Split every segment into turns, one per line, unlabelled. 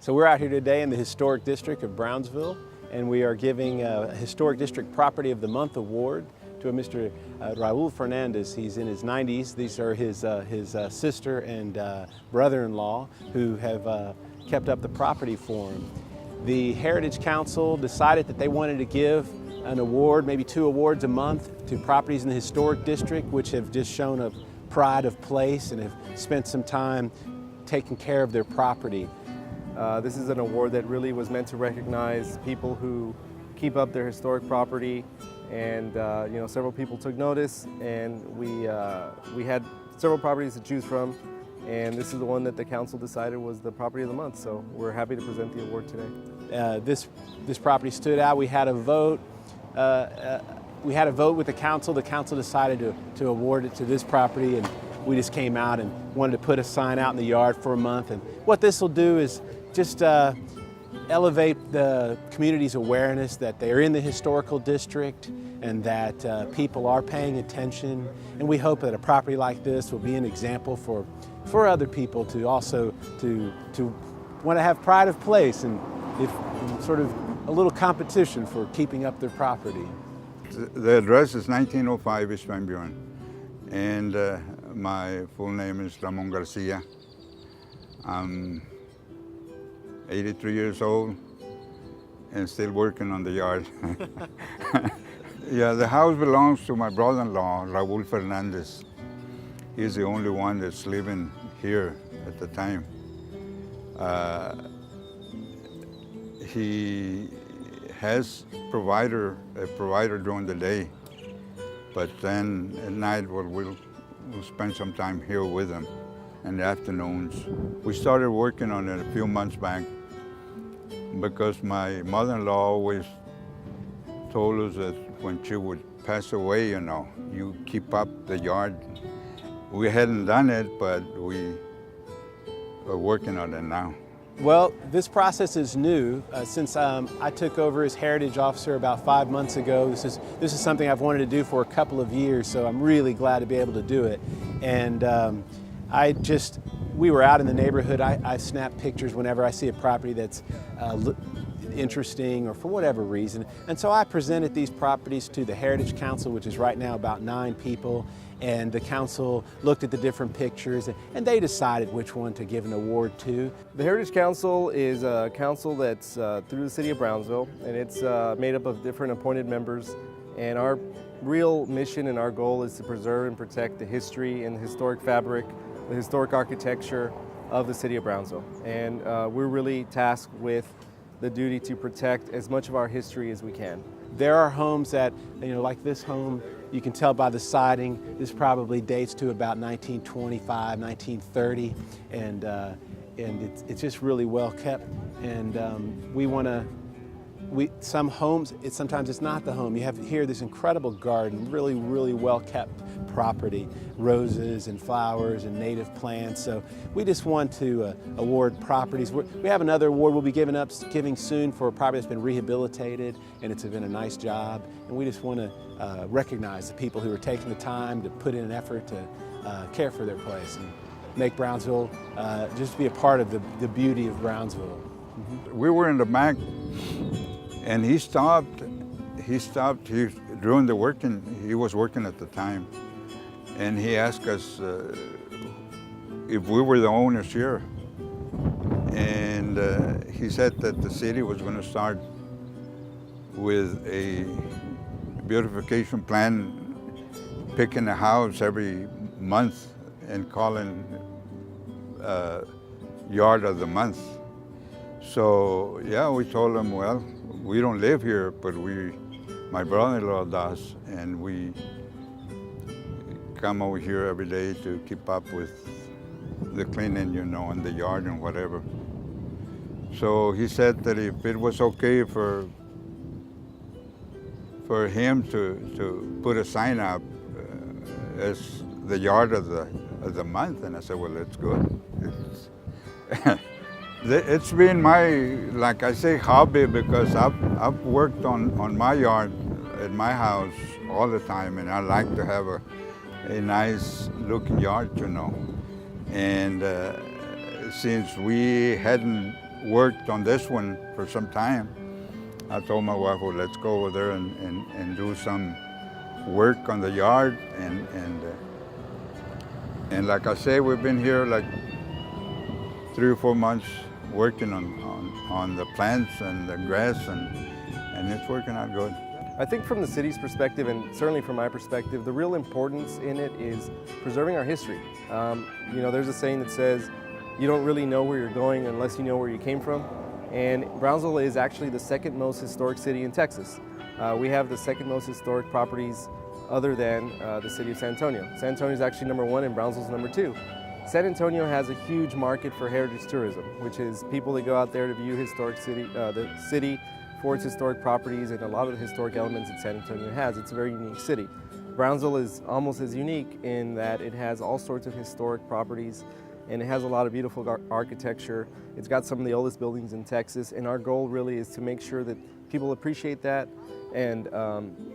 So we're out here today in the Historic District of Brownsville, and we are giving a Historic District Property of the Month award to a Mr. Raul Fernandez. He's in his 90s. These are his sister and brother-in-law who have kept up the property for him. The Heritage Council decided that they wanted to give an award, maybe 2 awards a month, to properties in the Historic District which have just shown a pride of place and have spent some time taking care of their property.
This is an award that really was meant to recognize people who keep up their historic property, and several people took notice, and we had several properties to choose from, and this is the one that the council decided was the property of the month. So we're happy to present the award today.
This property stood out. We had a vote. We had a vote with the council. The council decided to award it to this property, and we just came out and wanted to put a sign out in the yard for a month. And what this will do is just elevate the community's awareness that they're in the historical district and that people are paying attention. And we hope that a property like this will be an example for other people to also to want to have pride of place and sort of a little competition for keeping up their property.
The address is 1905 East Van Buren, and my full name is Ramon Garcia. I'm 83 years old and still working on the yard. Yeah, the house belongs to my brother-in-law, Raul Fernandez. He's the only one that's living here at the time. He has a provider during the day, but then at night we'll spend some time here with him in the afternoons. We started working on it a few months back because my mother-in-law always told us that when she would pass away, you keep up the yard. We hadn't done it, but we are working on it now.
Well, this process is new. Since I took over as Heritage Officer about 5 months ago, this is something I've wanted to do for a couple of years, so I'm really glad to be able to do it. And we were out in the neighborhood. I snap pictures whenever I see a property that's interesting or for whatever reason. And so I presented these properties to the Heritage Council, which is right now about 9 people. And the council looked at the different pictures and they decided which one to give an award to.
The Heritage Council is a council that's through the city of Brownsville, and it's made up of different appointed members. And our real mission and our goal is to preserve and protect the history and the historic fabric, the historic architecture of the city of Brownsville. And we're really tasked with the duty to protect as much of our history as we can.
There are homes that, like this home, you can tell by the siding, this probably dates to about 1925, 1930, and it's just really well kept. And some homes, sometimes it's not the home. You have here this incredible garden, really, really well kept property, roses and flowers and native plants. So we just want to award properties. We have another award we'll be giving soon for a property that's been rehabilitated, and it's been a nice job. And we just want to recognize the people who are taking the time to put in an effort to care for their place and make Brownsville just be a part of the beauty of Brownsville.
Mm-hmm. We were in the back, and he stopped. During the working, he was working at the time, and he asked us if we were the owners here. And he said that the city was going to start with a beautification plan, picking a house every month and calling yard of the month. So yeah, we told him, well, we don't live here, but my brother-in-law does, and we come over here every day to keep up with the cleaning, and the yard and whatever. So he said that if it was okay for him to put a sign up as the yard of the month, and I said, well, that's good. It's been my, like I say, hobby, because I've worked on my yard at my house all the time, and I like to have a nice looking yard, And since we hadn't worked on this one for some time. I told my wife, well, let's go over there and do some work on the yard. And like I say, we've been here like 3 or 4 months working on the plants and the grass, and it's working out good.
I think from the city's perspective, and certainly from my perspective, the real importance in it is preserving our history. You know, there's a saying that says, you don't really know where you're going unless you know where you came from. And Brownsville is actually the second most historic city in Texas. We have the second most historic properties other than the city of San Antonio. San Antonio is actually #1 and Brownsville is #2. San Antonio has a huge market for heritage tourism, which is people that go out there to view the city for its historic properties and a lot of the historic elements that San Antonio has. It's a very unique city. Brownsville is almost as unique in that it has all sorts of historic properties and it has a lot of beautiful architecture. It's got some of the oldest buildings in Texas, and our goal really is to make sure that people appreciate that, and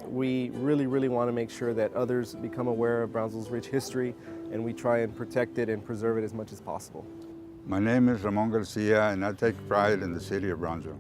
we really want to make sure that others become aware of Brownsville's rich history, and we try and protect it and preserve it as much as possible.
My name is Ramon Garcia, and I take pride in the city of Brownsville.